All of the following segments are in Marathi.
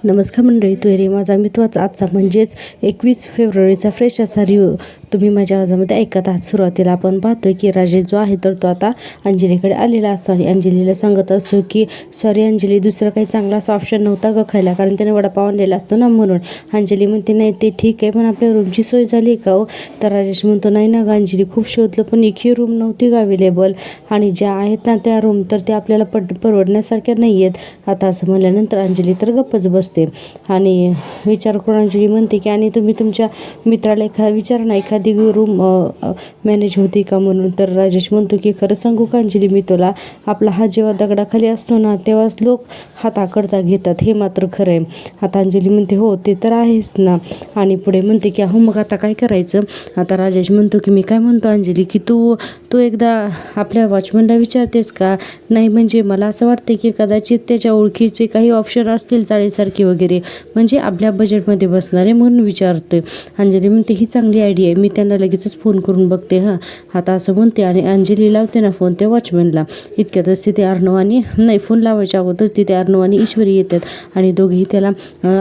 नमस्कार मंडळी, तुरी माझा मित्वाचा आजचा म्हणजेच 21 फेब्रुवारीचा फ्रेश असा रिव्ह्यू तुम्ही माझ्या आवाजामध्ये ऐकत आहात. सुरुवातीला आपण पाहतोय की राजेश जो आहे तर तो आता अंजलीकडे आलेला असतो आणि अंजलीला सांगत असतो की सॉरी अंजली, दुसरं काही चांगला असा ऑप्शन नव्हता ग खायला, कारण त्याने वडापाव आणलेला असतो ना म्हणून. अंजली म्हणते नाही ते ठीक आहे, पण आपल्या रूमची सोय झाली का हो? तर राजेश म्हणतो नाही ना ग अंजली, खूप शोधलं पण एकही रूम नव्हती का अवेलेबल, आणि ज्या आहेत ना त्या रूम तर त्या आपल्याला परवडण्यासारख्या नाही आहेत. आता असं म्हणल्यानंतर अंजली तर गप्पच बसते आणि विचार करून अंजली म्हणते की आणि तुम्ही तुमच्या मित्राला विचार ना एखादी रूम मॅनेज होती का म्हणून. तर राजेश म्हणतो की खरं सांगू का अंजली, मी तुला आपला हात जेव्हा दगडाखाली असतो ना तेव्हाच लोक हात आकडता घेतात, हे मात्र खरं आहे. आता अंजली म्हणते हो ते तर आहेच ना, आणि पुढे म्हणते की अहो मग आता काय करायचं. आता राजेश म्हणतो की मी काय म्हणतो अंजली की तू एकदा आपल्या वॉचमनला विचारतेस का? नाही म्हणजे मला असं वाटते की कदाचित त्याच्या ओळखीचे काही ऑप्शन असतील चाळीसारखे वगैरे, म्हणजे आपल्या बजेटमध्ये बसणारे, म्हणून विचारतोय. अंजली म्हणते ही चांगली आयडिया आहे, मी त्यांना लगेचच फोन करून बघते हां. आता असं म्हणते आणि अंजली लावते ना फोन त्या वॉचमॅनला. इतक्यातच तिथे अर्णव आणि नाही, फोन लावायच्या अगोदर तिथे अर्णव आणि ईश्वरी येतात आणि दोघेही त्याला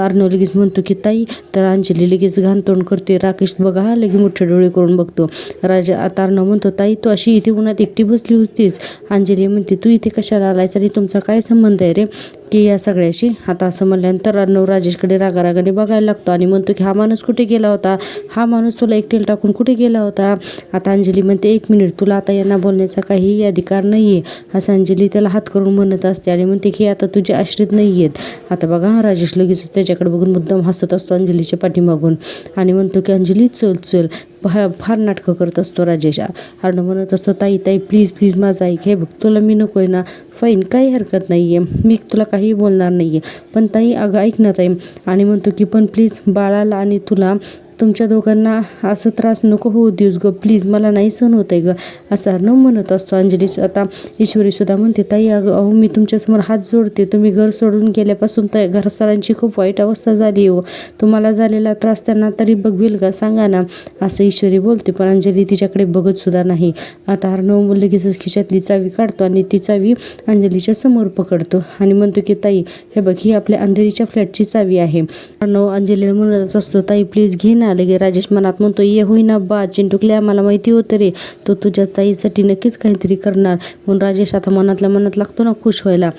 अर्णव लगेच म्हणतो की ताई, तर अंजली लगेच घाण तोंड करते. राकेश बघा हा लगे मोठे डोळे करून बघतो. आता अर्णव म्हणतो ताई तू अशी इथे उन्हात एकटी बसली होतीस. अंजली म्हणते तू इथे कशाला आलायस आणि तुमचा काय संबंध आहे रे की या सगळ्याशी. आता असं म्हणल्यानंतर अर्णव राजेशकडे रागारागाने बघायला लागतो आणि म्हणतो की हा माणूस कुठे गेला होता, हा माणूस तुला एकटेल टाकून कुठे गेला होता. आता अंजली म्हणते एक मिनिट, तुला आता यांना बोलण्याचा काहीही अधिकार नाही आहे, असं अंजली त्याला हात करून म्हणत असते आणि म्हणते की आता तुझे आश्रित नाही आहेत. आता बघा राजेश लगेच त्याच्याकडे बघून मुद्दाम हसत असतो अंजलीच्या पाठीमागून आणि म्हणतो की अंजली चल चल, फार नाटकं करत असतो राजेश. अर्णव म्हणत असतो ताई ताई प्लीज प्लीज माझं ऐक, हे बघ तुला मी नको आहे ना, फाईन काही हरकत नाही आहे, मी तुला काही बोलणार नाही आहे, पण ताई अगं ऐक ना ताई. आणि म्हणतो की पण प्लीज बाळाला आणि तुमच्या दोघांना असं त्रास नको होऊ देऊस ग प्लीज, मला नाही सहन होत आहे ग, असं अर्णव म्हणत असतो. अंजली आता ईश्वरीसुद्धा म्हणते ताई अहो मी तुमच्यासमोर हात जोडते, तुम्ही घर सोडून गेल्यापासून घरसरांची खूप वाईट अवस्था झाली हो, तुम्हाला झालेला त्रास त्यांना तरी बघवेल का सांगा ना, असं ईश्वरी बोलते. पण अंजली तिच्याकडे बघत सुद्धा नाही. आता अर्णव लगेचच खिशातली चावी काढतो आणि ती चावी अंजलीच्या समोर पकडतो आणि म्हणतो की ताई हे बघ ही आपल्या अंधेरीच्या फ्लॅटची चावी आहे. अर्णव अंजलीला म्हणत असतो ताई प्लीज घे ना. लगे राजेश मनात म्हणतो ये होईना बा चिंटुकल्या, मला माहिती होतं रे तो तुझ्या ताईसाठी नक्कीच काहीतरी करणार, म्हणून राजेश आता मनातल्या मनात लागतो ना खुश व्हायला.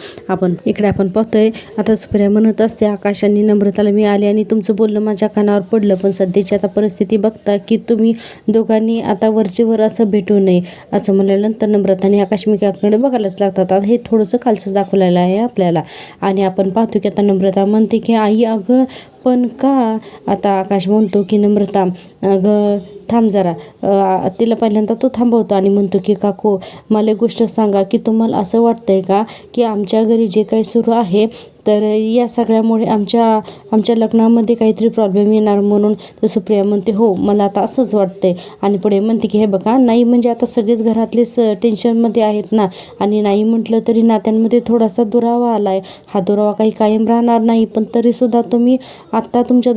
इकडे आपण पाहतोय आता सुप्रिया म्हणत असते आकाश आणि नम्रताला मी आले आणि तुमचं बोलणं माझ्या कानावर पडलं, पण सध्याची आता परिस्थिती बघता की तुम्ही दोघांनी आता वरचेवर असं भेटू नये. असं म्हणल्यानंतर नम्रता आणि आकाश एकमेकांकडे बघायलाच लागतात. आता हे थोडंसं खालचं दाखवलेलं आहे आपल्याला आणि आपण पाहतो की आता नम्रता म्हणते की आई अगं पण का. आता आकाश म्हणतो की नम्रता अगं थांब जरा, तिला पहिल्यांदा तो थांबवतो आणि म्हणतो की काकू मला एक गोष्ट सांगा की तुम्हाला असं वाटतंय का की आमच्या घरी जे काही सुरू आहे तर या सगळ्यामुळे आमच्या लग्नामध्ये काहीतरी प्रॉब्लेम येणार म्हणून. तर सुप्रिया म्हणते हो मला आता असंच वाटतंय आणि पुढे म्हणते की हे बघा नाही म्हणजे आता सगळेच घरातलेच टेन्शनमध्ये आहेत ना, आणि नाही म्हटलं तरी नात्यांमध्ये थोडासा दुरावा आला आहे, हा दुरावा काही कायम राहणार नाही, पण तरीसुद्धा तुम्ही आत्ता तुमच्या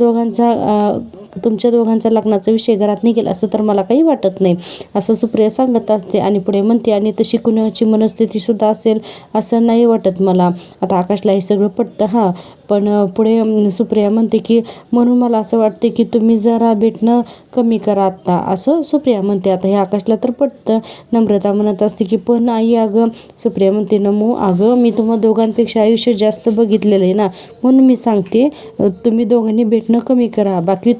दोघांचा लग्नाचा विषय घरात निघेल असं तर मला काही वाटत नाही, असं सुप्रिया सांगत असते. आणि पुढे म्हणते आणि तशी कुणाची मनस्थितीसुद्धा असेल असं नाही वाटत मला. आता आकाशला हे सगळं पटतं हां, पण पुढे सुप्रिया म्हणते की म्हणून मला असं वाटते की तुम्ही जरा भेटणं कमी करा आत्ता, असं सुप्रिया म्हणते. आता हे आकाशला तर पटतं. नम्रता म्हणत असते की पण आई अगं, सुप्रिया म्हणते नमो अगं मी तुम्हा दोघांपेक्षा आयुष्य जास्त बघितलेलं आहे ना, म्हणून मी सांगते तुम्ही दोघांनी भेटणं कमी करा, बाकी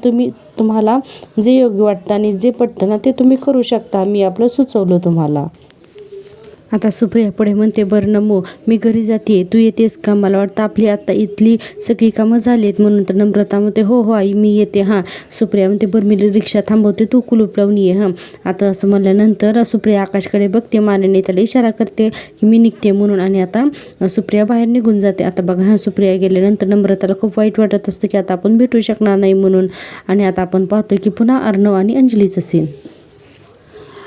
तुम्हाला जे योग्य वाटतं आणि जे पटतं ना ते तुम्ही करू शकता, मी आपलं सुचवलं तुम्हाला. आता सुप्रिया पुढे म्हणते बरं नमो मी घरी जाते, तू येतेस का, मला वाटतं आपली आता इथली सगळी कामं झाली आहेत म्हणून. तर नम्रता म्हणते हो हो आई मी येते हां. सुप्रिया म्हणते बरं मी रिक्षा थांबवते, तू कुलूप लावून ये हां. आता असं म्हणल्यानंतर सुप्रिया आकाशकडे बघते, मानेने त्याला इशारा करते की मी निघते म्हणून, आणि आता सुप्रिया बाहेर निघून जाते. आता बघा हां सुप्रिया गेल्यानंतर नम्रताला खूप वाईट वाटत असतं की आता आपण भेटू शकणार नाही म्हणून. आणि आता आपण पाहतो की पुन्हा अर्णव आणि अंजलीचं सीन.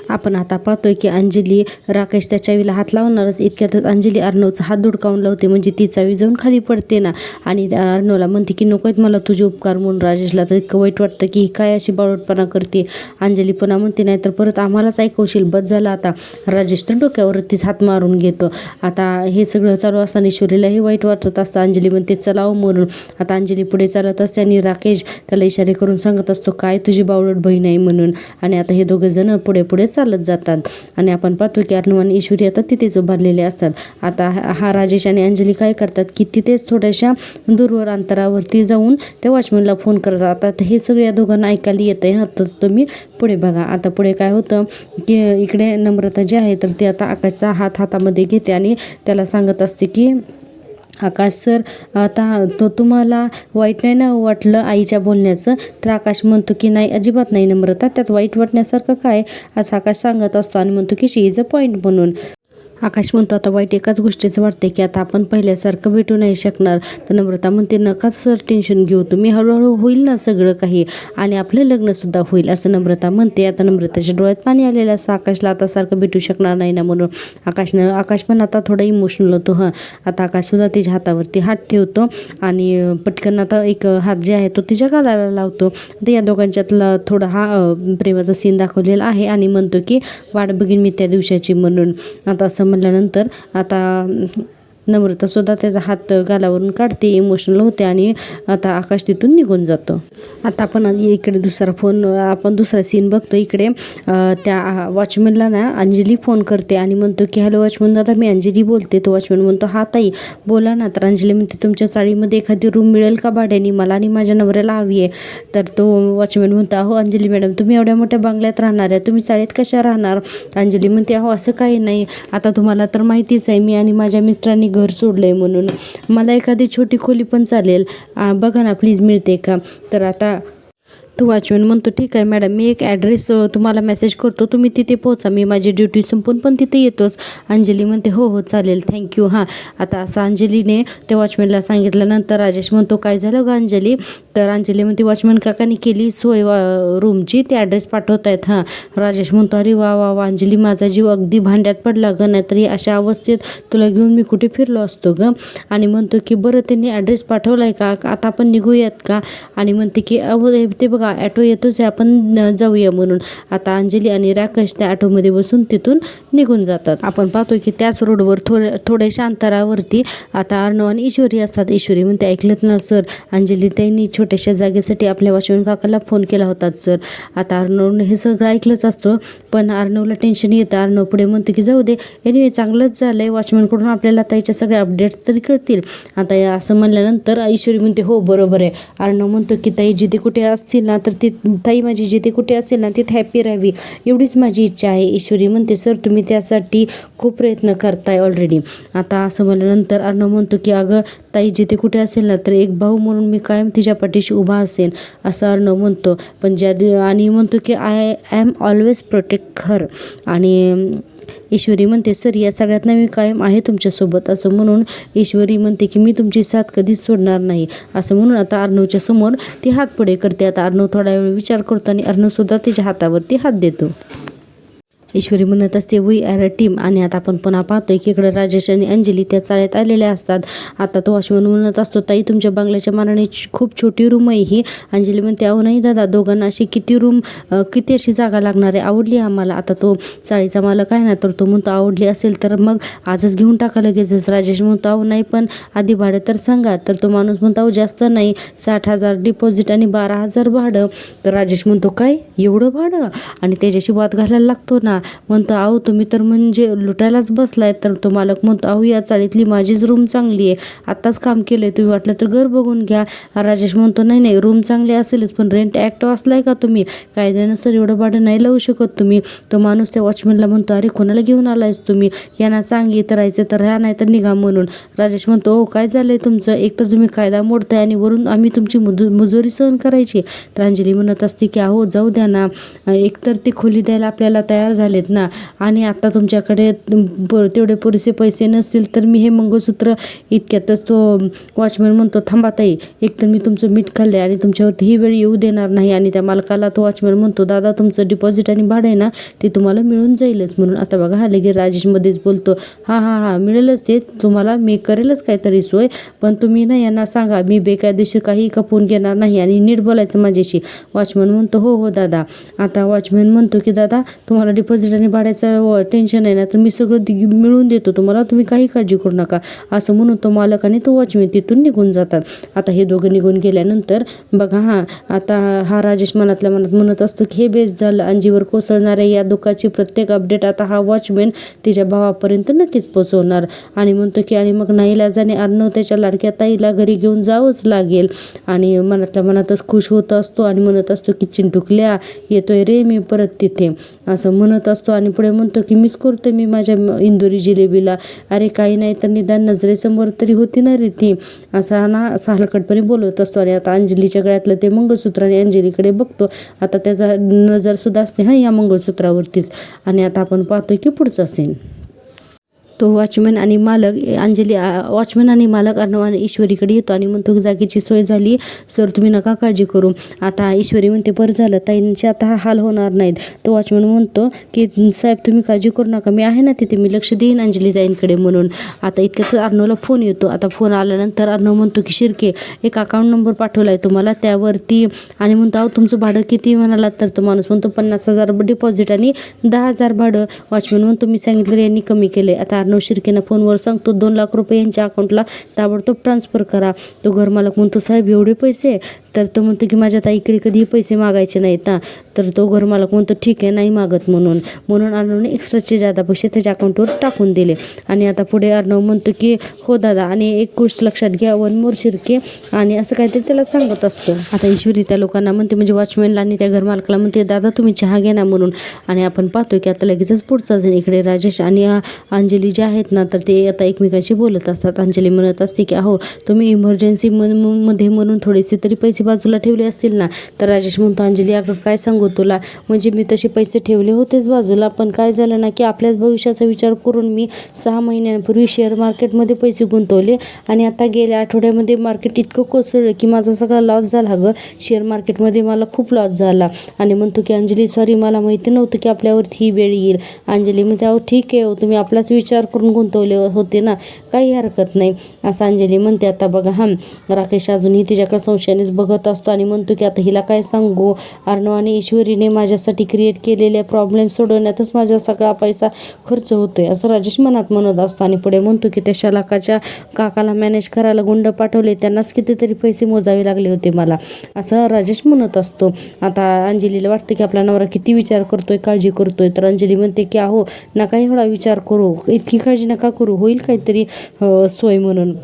आपण आता पाहतोय की अंजली राकेश त्या चावीला हात लावणारच इतक्यातच अंजली अर्णवचा हात धुडकावून लावते, म्हणजे ती चावी जाऊन खाली पडते ना. आणि अर्णवला म्हणते की नको आहेत मला तुझे उपकार म्हणून. राजेशला तर इतकं वाईट वाटतं की ही काय अशी बावळटपणा करते. अंजली पुन्हा म्हणते नाही तर परत आम्हालाच ऐकवशील, बस झालं आता. राजेश तर डोक्यावरतीच हात मारून घेतो. आता हे सगळं चालू असताना ईश्वरीलाही वाईट वाटत असतं. अंजली म्हणते चलाव म्हणून. आता अंजली पुढे चालत असते आणि राकेश त्याला इशारे करून सांगत असतो काय तुझी बावळट बहीण आहे म्हणून. आणि आता हे दोघे जण पुढे पुढे चालत जातात आणि आपण पाहतो की अर्णव आणि ईश्वरी आता तिथेच उभारलेले असतात. आता हा राजेश आणि अंजली काय करतात की तिथेच थोड्याशा दूरवर अंतरावरती जाऊन त्या वॉचमॅनला फोन करतात. आता हे सगळं या दोघांना ऐकायला येतं आहे. तर तुम्ही पुढे बघा. आता पुढे काय होतं की इकडे नम्रता जी आहे तर ती आता आकाशचा हातामध्ये घेते आणि त्याला सांगत असते की आकाश सर आता तुम्हाला वाईट नाही ना वाटलं आईच्या बोलण्याचं. तर आकाश म्हणतो की नाही अजिबात नाही नम्रता, त्यात वाईट वाटण्यासारखं काय असं आकाश सांगत असतो आणि म्हणतो की शी इज अ पॉईंट म्हणून. आकाश म्हणतो आता वाईट एकाच गोष्टीचं वाटते की आता आपण पहिल्यासारखं भेटू नाही शकणार. तर नम्रता म्हणते नका सर टेन्शन घेऊ तुम्ही, हळूहळू होईल ना सगळं काही आणि आपलं लग्नसुद्धा होईल असं नम्रता म्हणते. आता नम्रताच्या डोळ्यात पाणी आलेलं असं आकाशला आता सारखं भेटू शकणार नाही ना म्हणून. आकाश पण आता थोडा इमोशनल होतो. आता आकाशसुद्धा तिच्या हातावरती हात ठेवतो आणि पटकन आता एक हात जे आहे तो तिच्या गालाला लावतो. तर या दोघांच्यातला थोडा हा प्रेमाचा सीन दाखवलेला आहे आणि म्हणतो की वाट बघीन मी त्या दिवसाची म्हणून. आता असं म्हणल्यानंतर आता नम्रतासुद्धा त्याचा हात गालावरून काढते, इमोशनल होते आणि आता आकाश तिथून निघून जातो. आता आपण इकडे दुसरा सीन बघतो. इकडे त्या वॉचमॅनला ना अंजली फोन करते आणि म्हणतो की हॅलो वॉचमॅन दादा मी अंजली बोलते. तो वॉचमॅन म्हणतो हा ताई बोला ना. तर अंजली म्हणते तुमच्या चाळीमध्ये एखादी रूम मिळेल का भाड्याने, मला आणि माझ्या नवऱ्याला हवी आहे. तर तो वॉचमॅन म्हणतो अहो अंजली मॅडम तुम्ही एवढ्या मोठ्या बंगल्यात राहणार आहे, तुम्ही चाळीत कशा राहणार. अंजली म्हणते अहो असं काही नाही, आता तुम्हाला तर माहितीच आहे मी आणि माझ्या मिस्टरांनी घर सोडलंय म्हणून मला एखादी छोटी खोली पण चालेल, बघा ना प्लीज मिळते का. तर आता तो वॉचमॅन म्हणतो ठीक आहे मॅडम मी एक ॲड्रेस तुम्हाला मेसेज करतो, तुम्ही तिथे पोहोचा, मी माझी ड्युटी संपून पण तिथे येतोच. अंजली म्हणते हो हो चालेल थँक्यू. आता असं अंजलीने त्या वॉचमॅनला सांगितल्यानंतर राजेश म्हणतो काय झालं ग अंजली. तर अंजली म्हणते वॉचमॅन काकांनी केली सोय रूमची, ते ॲड्रेस पाठवत आहेत. राजेश म्हणतो अरे वा वा वा अंजली माझा जीव अगदी भांड्यात पडला ग, नाहीतरी अशा अवस्थेत तुला घेऊन मी कुठे फिरलो असतो ग. आणि म्हणतो की बरं त्यांनी ॲड्रेस पाठवला आहे का, आता आपण निघूयात का. आणि म्हणते की अहो ते बघा ॲटो येतोच आहे आपण जाऊया म्हणून. आता अंजली आणि राकेश त्या ॲटोमध्ये बसून तिथून निघून जातात. आपण पाहतो की त्याच रोडवर थोड्याशा अंतरावरती आता अर्णव आणि ईश्वरी असतात. ईश्वरी म्हणते ऐकलं ना सर, अंजली त्यांनी छोट्याशा जागेसाठी आपल्या वॉचमॅन काकाला फोन केला होता सर. आता अर्णवने हे सगळं ऐकलंच असतं पण अर्णवला टेन्शन येतं. अर्णव पुढे म्हणतो की जाऊ दे एनिवे चांगलंच झालं आहे, वॉचमॅनकडून आपल्याला ताईच्या सगळ्या अपडेट्स तरी कळतील. आता असं म्हणल्यानंतर ईश्वरी म्हणते हो बरोबर आहे. अर्णव म्हणतो की ताई जिथे कुठे असतील ना तर ती ताई माझी जिथे कुठे असेल ना तिथे हॅपी राहावी एवढीच माझी इच्छा आहे. ईश्वरी म्हणते सर तुम्ही त्यासाठी खूप प्रयत्न करताय ऑलरेडी. आता असं म्हणल्यानंतर अर्णव म्हणतो की अगं ताई जिथे कुठे असेल ना तर एक भाऊ म्हणून मी कायम तिच्या पाठीशी उभा असेल असं अर्णव म्हणतो. पण आणि म्हणतो की आय एम ऑलवेज प्रोटेक्ट हर. आणि ईश्वरी म्हणते सर या सगळ्यात मी कायम आहे तुमच्यासोबत असं म्हणून ईश्वरी म्हणते की मी तुमची साथ कधीच सोडणार नाही असं म्हणून आता अर्णवच्या समोर ती हात पुढे करते. आता अर्णव थोडा वेळ विचार करतो आणि अर्णवसुद्धा तिच्या हातावरती हात देतो. ईश्वरी म्हणत असते वी आर अ टीम. आणि आता आपण पुन्हा पाहतोय की इकडे राजेश आणि अंजली त्या चाळ्यात आलेल्या असतात. आता तो वॉचमॅन म्हणत असतो ताई तुमच्या बंगल्याच्या मानाने खूप छोटी रूम आहे ही. अंजली म्हणते अहो नाही दादा दोघांना अशी किती अशी जागा लागणार आहे, आवडली आम्हाला. आता तो चाळीचा मालक आहे ना तर तो म्हणतो आवडली असेल तर मग आजच घेऊन टाका लगेचच. राजेश म्हणतो अहो नाही पण आधी भाडं तर सांगा. तर तो माणूस म्हणतो अहो जास्त नाही 60,000 डिपॉझिट आणि 12,000 भाडं. तर राजेश म्हणतो काय एवढं भाडं, आणि त्याच्याशी वाद घालायला लागतो ना. म्हणतो अहो तुम्ही तर म्हणजे लुटायलाच बसलाय. तर तो मालक म्हणतो अहो या चाळीतली माझीच रूम चांगली आहे, आत्ताच काम केलंय, तुम्ही वाटलं तर घर बघून घ्या. राजेश म्हणतो नाही रूम चांगली असेलच पण रेंट ॲक्ट वाचलाय का तुम्ही, कायद्यानुसार एवढं भाडं नाही लावू शकत तुम्ही. तो माणूस त्या वॉचमॅनला म्हणतो अरे कोणाला घेऊन आलायस तुम्ही, यांना सांग इथं राहायचं तर ह्या नाही तर निघा म्हणून. राजेश म्हणतो काय झालंय तुमचं, एकतर तुम्ही कायदा मोडताय आणि वरून आम्ही तुमची मुजोरी सहन करायची. तर अंजली म्हणत असते की अहो जाऊ द्या ना, एकतर ती खोली द्यायला आपल्याला तयार झाली झालेत ना, आणि आता तुमच्याकडे तेवढे पुरेसे पैसे नसतील तर मी हे मंगळसूत्र इतक्यातच तो वॉचमॅन म्हणतो, थांबा ताई, एक तर मी तुमचं मीठ खाल्ले आणि तुमच्यावरती ही वेळ येऊ देणार नाही. आणि त्या मालकाला तो वॉचमॅन म्हणतो, दादा तुमचं डिपॉझिट आणि भाडं आहे ना ते तुम्हाला मिळून जाईलच म्हणून. आता बघा हा लगे राजेश मध्येच बोलतो, हां मिळेलच ते तुम्हाला, मी करेलच काहीतरी सोय, पण तुम्ही ना यांना सांगा मी बेकायदेशीर काही खपवून घेणार नाही आणि नीट बोलायचं माझ्याशी. वॉचमॅन म्हणतो, हो दादा. आता वॉचमॅन म्हणतो की दादा तुम्हाला डिपॉझिट आणि भाड्याचं टेन्शन आहे ना, तर मी सगळं मिळून देतो तुम्हाला, तुम्ही काही काळजी करू नका, असं म्हणून तो मालक आणि तो वॉचमॅन तिथून निघून जातात. आता हे दोघं निघून गेल्यानंतर बघा आता हा राजेश मनातल्या मनात म्हणत असतो की हे बेस झालं, अंजीवर कोसळणाऱ्या या दुःखाची प्रत्येक अपडेट आता हा वॉचमॅन तिच्या भावापर्यंत नक्कीच पोहोचवणार. आणि म्हणतो की आणि मग नाईलाजाने अर्णव त्याच्या लाडक्या ताईला घरी घेऊन जावंच लागेल. आणि मनातल्या मनातच खुश होत असतो आणि म्हणत असतो की चिंटुकल्या येतोय रे मी परत तिथे, असं म्हणत असतो. आणि पुढे म्हणतो की मिस करतोय मी माझ्या इंदोरी जिलेबीला, अरे काही नाही तर निदान नजरेसमोर तरी होती ना रे ती, असा ना हलकटपणे बोलत असतो. आणि आता अंजलीच्या गळ्यातलं ते मंगळसूत्र आणि अंजलीकडे बघतो, आता त्याचा नजर सुद्धा असते या मंगळसूत्रावरतीच. आणि आता आपण पाहतोय की पुढचा सीन, तो वॉचमॅन आणि मालक वॉचमॅन आणि मालक अर्णव आणि ईश्वरीकडे येतो आणि म्हणतो की जागेची सोय झाली सर, तुम्ही नका काळजी करू. आता ईश्वरी म्हणते बरं झालं, ताईंचे आता हाल होणार नाहीत. तो वॉचमॅन म्हणतो की साहेब तुम्ही काळजी करू नका, मी आहे ना तिथे, मी लक्ष देईन अंजली ताईंकडे म्हणून. आता इतक्याच अर्णवला फोन येतो. आता फोन आल्यानंतर अर्णव म्हणतो की शिर्के एक अकाउंट नंबर पाठवला आहे तुम्हाला त्यावरती, आणि म्हणतो अहो तुमचं भाडं किती म्हणाला, तर तो माणूस म्हणतो 50,000 डिपॉझिट आणि 10,000 भाडं. वॉचमॅन म्हणतो मी सांगितलं यांनी कमी केले. आता अर्णव शिर्केना फोनवर सांगतो 2 लाख रुपये यांच्या अकाउंटला ताबडतोब ट्रान्सफर करा. तो घरमालक म्हणतो साहेब एवढे पैसे, तर तो म्हणतो की माझ्या ताईकडे कधीही पैसे मागायचे नाहीत ना, तर तो घरमालक म्हणतो ठीक आहे नाही मागत म्हणून अर्णवने एक्स्ट्राचे जादा पैसे त्याच्या अकाउंटवर टाकून दिले. आणि आता पुढे अर्णव म्हणतो की हो दादा, आणि एक गोष्ट लक्षात घ्या वन मोर शिर्के, आणि असं काहीतरी त्याला सांगत असतो. आता ईश्वरी त्या लोकांना म्हणते म्हणजे वॉचमॅनला आणि त्या घरमालकाला म्हणते दादा तुम्ही चहा घ्या ना म्हणून. आणि आपण पाहतोय की आता लगेचच पुढचा जण इकडे राजेश आणि अंजली जे आहेत ना तर ते आता एकमेकांशी बोलत असतात. अंजली म्हणत असते की अहो तुम्ही इमर्जन्सी मध्ये म्हणून थोडेसे तरी पैसे बाजूला ठेवले असतील ना, तर राजेश म्हणतो अंजली अगं काय सांगू तुला, म्हणजे मी तसे पैसे ठेवले होतेच बाजूला, पण काय झालं ना की आपल्याच भविष्याचा विचार करून मी 6 महिन्यांपूर्वी शेअर मार्केटमध्ये पैसे गुंतवले आणि आता गेल्या आठवड्यामध्ये मार्केट इतकं कोसळलं की माझा सगळा लॉस झाला गं, शेअर मार्केटमध्ये मला खूप लॉस झाला. आणि म्हणतो की अंजली सॉरी मला माहिती नव्हतं की आपल्यावरती ही वेळ येईल. अंजली म्हणजे अहो ठीक आहे, तुम्ही आपलाच विचार करून गुंतवले होते ना, काही हरकत नाही असं अंजली म्हणते. आता बघा राकेश अजूनही तिच्याकडे संशयानेच बघत असतो आणि म्हणतो की आता हिला काय सांगू, अर्णव आणि ईश्वरीने माझ्यासाठी क्रिएट केलेले प्रॉब्लेम सोडवण्यातच माझा सगळा पैसा खर्च होतोय असं राजेश मनात म्हणत असतो. आणि पुढे म्हणतो की त्या शलाकाच्या काकाला मॅनेज करायला गुंड पाठवले, त्यांनाच कितीतरी पैसे मोजावे लागले होते मला, असं राजेश म्हणत असतो. आता अंजलीला वाटतं की आपला नवरा किती विचार करतोय, काळजी करतोय, तर अंजली म्हणते की अहो नका एवढा विचार करू, इतकी काळजी नका करू, होईल काहीतरी सोय म्हणून.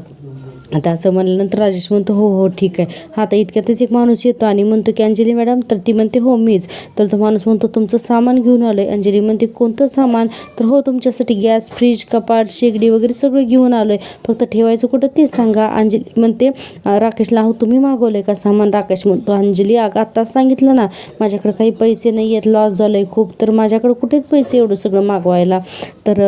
आता असं म्हणल्यानंतर राजेश म्हणतो हो ठीक आहे. आता इतक्यातच एक माणूस येतो आणि म्हणतो की अंजली मॅडम, तर ती म्हणते हो मीच. तर तो माणूस म्हणतो तुमचं सामान घेऊन आलं आहे. अंजली म्हणते कोणतं सामान, तर हो तुमच्यासाठी गॅस, फ्रीज, कपाट, शेगडी वगैरे सगळं घेऊन आलो आहे, फक्त ठेवायचं कुठं ते सांगा. अंजली म्हणते राकेशला हो तुम्ही मागवलं आहे का सामान. राकेश म्हणतो अंजली अगं आत्ताच सांगितलं ना माझ्याकडे काही पैसे नाही आहेत, लॉस झालं आहे खूप, तर माझ्याकडे कुठेच पैसे एवढं सगळं मागवायला. तर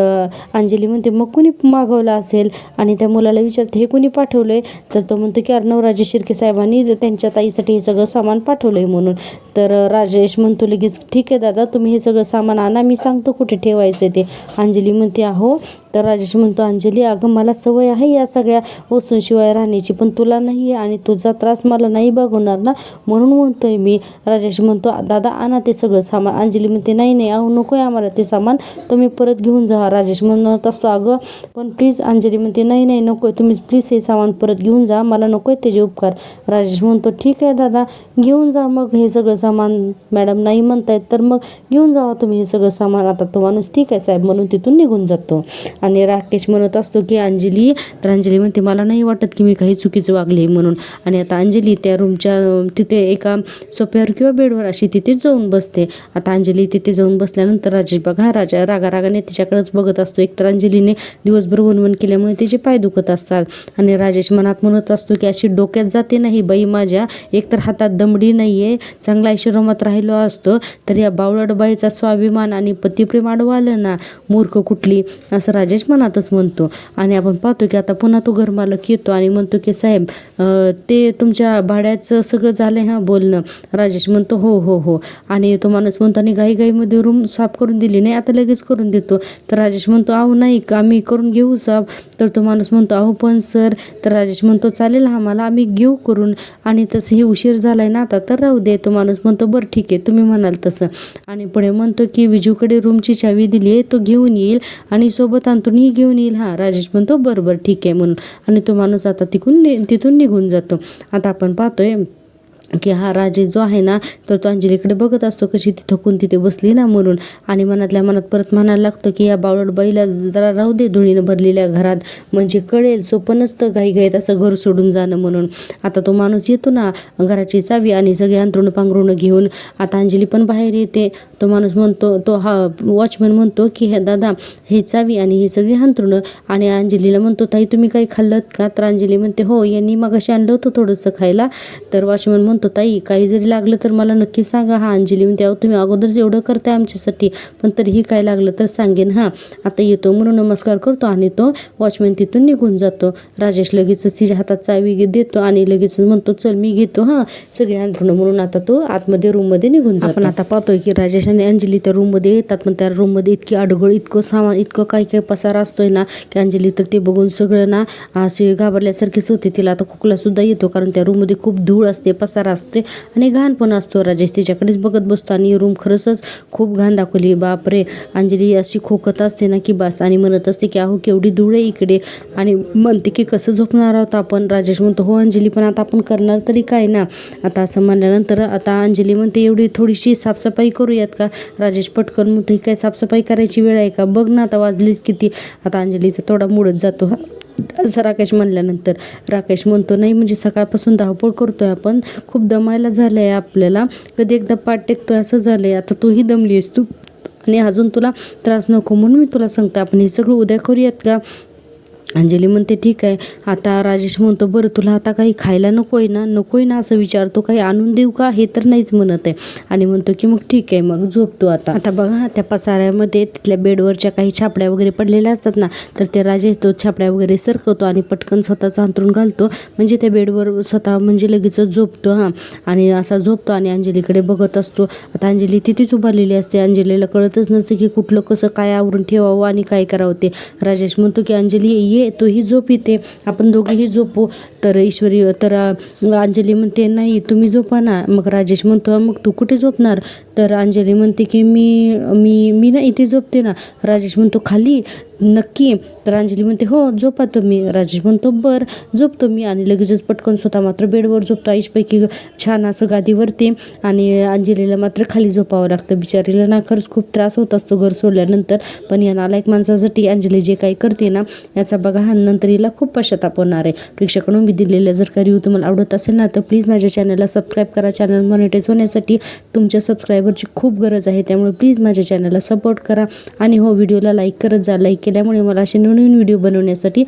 अंजली म्हणते मग कुणी मागवलं असेल, आणि त्या मुलाला विचारते हे कुणी पाठवलंय, तर तो म्हणतो की अर्णवराजे शिर्के साहेबांनी त्यांच्या ताईसाठी हे सगळं सामान पाठवलंय म्हणून. तर राजेश म्हणतो लगेच ठीक आहे दादा तुम्ही हे सगळं सामान आणा, मी सांगतो कुठे ठेवायचं ते. अंजली म्हणते अहो, तर राजेश म्हणतो अंजली अगं मला सवय आहे या सगळ्या वस्तूंशिवाय राहण्याची, पण तुला नाही आहे आणि तुझा त्रास मला नाही बघवणार ना, म्हणून म्हणतोय मी. राजेश म्हणतो दादा आणा ते सगळं सामान. अंजली म्हणते नाही अहो नको आहे आम्हाला ते सामान, तुम्ही परत घेऊन जा. राजेश म्हणत असतो अगं पण प्लीज. अंजली म्हणते नाही नको आहे, तुम्ही प्लीज हे सामान परत घेऊन जा, मला नको आहे त्याचे उपकार. राजेश म्हणतो ठीक आहे दादा घेऊन जा मग हे सगळं सामान, मॅडम नाही म्हणतायत तर मग घेऊन जावा तुम्ही हे सगळं सामान. आता तो माणूस ठीक आहे साहेब म्हणून तिथून निघून जातो. आणि राकेश म्हणत असतो की अंजली, तर अंजली म्हणते मला नाही वाटत की मी काही चुकीचं वागले म्हणून. आणि आता अंजली त्या रूमच्या तिथे एका सोफ्यावर किंवा बेडवर अशी तिथे जाऊन बसते. आता अंजली तिथे जाऊन बसल्यानंतर राजेश बघा रागाने तिच्याकडेच बघत असतो. एकतर अंजलीने दिवसभर वणवण केल्यामुळे तिचे पाय दुखत असतात आणि राजेश मनात म्हणत असतो की अशी डोक्यात जाते नाही बाई माझ्या, एकतर हातात दमडी नाहीये, चांगला आश्रमात राहिलो असतो तर या बावळट बाईचा स्वाभिमान आणि पतिप्रेम आडवं आलं ना, मूर्ख कुठली, असं राजेश मनातच म्हणतो. आणि आपण पाहतो की आता पुन्हा तो घरमालक येतो आणि म्हणतो की साहेब ते तुमच्या भाड्याचं सगळं झालंय हा बोलणं. राजेश म्हणतो हो हो हो. आणि तो माणूस म्हणतो आणि घाईमध्ये रूम साफ करून दिली नाही, आता लगेच करून देतो. तर राजेश म्हणतो अहो नाही आम्ही करून घेऊ साहेब. तर तो माणूस म्हणतो अहो पण सर. तर राजेश म्हणतो चालेल आम्हाला, आम्ही घेऊ करून, आणि तसंही उशीर झालाय ना आता तर राहू दे. तो माणूस म्हणतो बरं ठीक आहे तुम्ही म्हणाल तसं. आणि पुढे म्हणतो की विजूकडे रूमची चावी दिली आहे, तो घेऊन येईल आणि सोबत अंतुनही घेऊन येईल. हा राजेश म्हणतो बरोबर ठीक आहे म्हणून. आणि तो माणूस आता तिथून निघून जातो. आता आपण पाहतोय की हा राजेश जो आहे ना, तर तो अंजलीकडे बघत असतो कशी ती थकून तिथे बसली ना म्हणून. आणि मनातल्या मनात परत म्हणायला लागतो की या बावळट बाईला जरा राहू दे धुळीनं भरलेल्या घरात, म्हणजे कळेल, सोपं नसतं घाईघाईत असं घर सोडून जाणं म्हणून. आता तो माणूस येतो ना घराची चावी आणि सगळे अंथरुणं पांघरुणं घेऊन. आता अंजली पण बाहेर येते. तो माणूस म्हणतो, तो हा वॉचमॅन म्हणतो की हे दादा ही चावी आणि ही सगळी अंथरुणं. आणि अंजलीला म्हणतो ताई तुम्ही काही खाल्लं का? तर अंजली म्हणते हो यांनी मगाशी आणलं होतं थोडंसं खायला. तर वॉचमॅन म्हणतो ताई काही जरी लागलं तर मला नक्की सांगा. हा अंजली म्हणते अहो तुम्ही अगोदरच एवढं करताय आमच्यासाठी, पण तरीही काय लागलं तर सांगेन हा, आता येतो म्हणून नमस्कार करतो आणि तो वॉचमॅन तिथून निघून जातो. राजेश लगेचच तिच्या हातात चावी देतो आणि लगेच म्हणतो चल मी घेतो हा सगळे अंथरुणं म्हणून. आता तो आतमध्ये रूममध्ये निघून जातो. आपण आता पाहतोय की राजेश आणि अंजली त्या रूममध्ये येतात, पण त्या रूममध्ये इतकी अडगळ, इतकं सामान, इतकं काय काय पसारा असतोय ना की अंजली तर ते बघून सगळं ना असे घाबरल्यासारखीच होते. तिला आता खोकला सुद्धा येतो कारण त्या रूममध्ये खूप धूळ असते, पसारा असते आणि घाण पण असतो. राजेश तिच्याकडेच बघत बसतो आणि रूम खरंच खूप घाण दाखवली. बापरे, अंजली अशी खोकत असते ना की बस, आणि म्हणत असते की अहो केवढी धूळ आहे इकडे, आणि म्हणते की कसं झोपणार आहोत आपण. राजेश म्हणतो हो अंजली पण आता आपण करणार तरी काय ना. आता असं म्हणल्यानंतर आता अंजली म्हणते एवढी थोडीशी साफसफाई करूयात का. राजेश पटकन म्हणतो ही काय साफसफाई करायची वेळ आहे का, बघ ना आता वाजलीच किती. आता अंजलीचा थोडा मूडच जातो असं राकेश म्हणल्यानंतर. राकेश म्हणतो नाही म्हणजे सकाळपासून धावपळ करतोय आपण, खूप दमायला झालंय आपल्याला, कधी एकदा पाठ टेकतोय असं झालंय, आता तूही दमली आहेस तू आणि अजून तुला त्रास नको म्हणून मी तुला सांगते आपण हे सगळं उद्या करूयात का. अंजली म्हणते ठीक आहे. आता राजेश म्हणतो बरं तुला आता काही खायला नकोय ना असं विचारतो, काही आणून देऊ का, हे तर नाहीच म्हणत आहे. आणि म्हणतो की मग ठीक आहे मग झोपतो आता. आता बघा त्या पसाऱ्यामध्ये तिथल्या बेडवरच्या काही छापड्या वगैरे पडलेल्या असतात ना, तर ते राजेश तो छापड्या वगैरे सरकवतो आणि पटकन स्वतःचा अंथरूण घालतो, म्हणजे त्या बेडवर स्वतः म्हणजे लगेच झोपतो. हा आणि असा झोपतो आणि अंजलीकडे बघत असतो. आता अंजली तिथेच उभारलेली असते. अंजलीला कळतच नसते की कुठलं कसं काय आवरून ठेवावं आणि काय करावं ते. राजेश म्हणतो की अंजली ये तोही झोप येते, आपण दोघेही झोपू. तर अंजली म्हणते नाही तुम्ही झोपा ना. मग राजेश म्हणतो मग तू कुठे झोपणार. तर अंजली म्हणते की मी ना इथे झोपते ना. राजेश म्हणतो खाली नक्की. तर अंजली म्हणते हो झोपा तुम्ही. राजेश म्हणतो बरं झोपतो मी, आणि लगेचच पटकन स्वतः मात्र बेडवर झोपतो आईशपैकी छान असं गादीवरती. आणि अंजलीला मात्र खाली झोपावं लागतं. बिचारीला ना खरंच खूप त्रास होत असतो घर सोडल्यानंतर, पण या नालायक माणसासाठी अंजली जे काही करते ना याचा बघा हा नंतर हिला खूप पश्चाताप होणार आहे. प्रेक्षकांनो मी दिलेलं जर का रिव्ह्यू तुम्हाला आवडत असेल ना तर प्लीज माझ्या चॅनलला सबस्क्राईब करा. चॅनल मॉनिटाईज होण्यासाठी तुमच्या सबस्क्रायबरची खूप गरज आहे, त्यामुळे प्लीज माझ्या चॅनलला सपोर्ट करा. आणि हो व्हिडिओला लाईक करत जा. लाईक केल्यामुळे मला असे नवीन व्हिडिओ बनवण्यासाठी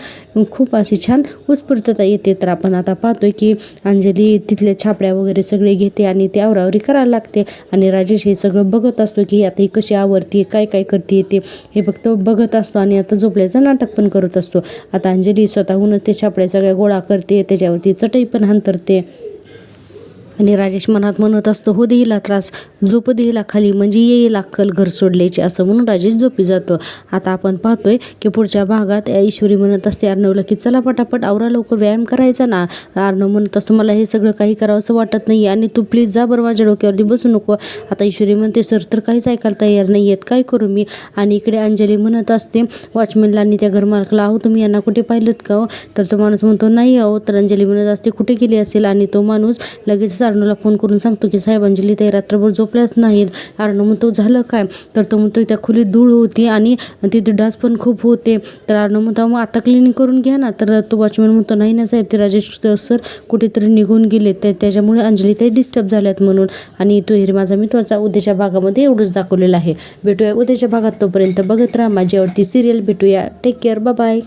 खूप अशी छान उत्स्फूर्तता येते. तर आपण आता पाहतोय की अंजली तिथले छापड्या वगैरे सगळे घेते आणि ते आवरावरी करायला लागते. आणि राजेश हे सगळं बघत असतो की आता ही कशी आवरते, काय करते ते हे फक्त बघत असतो आणि आता झोपल्याचं नाटक पण करत असतो. आता अंजली स्वतःहूनच ते छापड्या सगळ्या गोळा करते, त्याच्यावरती चटई पण हांतरते. आणि राजेश मनात म्हणत असतो हो देईला त्रास, झोप देईला खाली, म्हणजे येईल अक्कल घर सोडल्याची, असं म्हणून राजेश झोपी जातो. आता आपण पाहतोय की पुढच्या भागात ईश्वरी म्हणत असते अर्णवला की चला पटापट आवरा लवकर, व्यायाम करायचा ना. अर्णव म्हणत असतो मला हे सगळं काही करावं असं वाटत नाही आणि तू प्लीज जा बरं, माझ्या डोक्यावरती बसू नको. आता ईश्वरी म्हणते सर तर काहीच ऐकायला तयार नाही आहेत, काय करू मी. आणि इकडे अंजली म्हणत असते वॉचमॅनला आणि त्या घरमालकाला अहो तुम्ही यांना कुठे पाहिलं का हो. तर तो माणूस म्हणतो नाही अहो. तर अंजली म्हणत असते कुठे गेली असेल, आणि तो माणूस लगेच अर्णवला फोन करून सांगतो की साहेब अंजली ताई रात्रभर झोपल्याच नाहीत. अर्णव म्हणतो झालं काय, तर तो म्हणतो त्या खोलीत धूळ होती आणि तिथे डास पण खूप होते. तर अर्णव म्हणतो मग आता क्लिनिंग करून घ्या ना. तर तो वॉचमॅन म्हणतो नाही ना साहेब, ते राजेश सर कुठेतरी निघून गेले, त्याच्यामुळे अंजली ताई डिस्टर्ब झाल्यात म्हणून. आणि तो हिरे माझा मित्राचा उद्याच्या भागामध्ये एवढंच दाखवलेलं आहे. भेटूया उद्याच्या भागात, तोपर्यंत बघत राहा माझी आवडती सिरियल. भेटूया, टेक केअर, बाय बाय.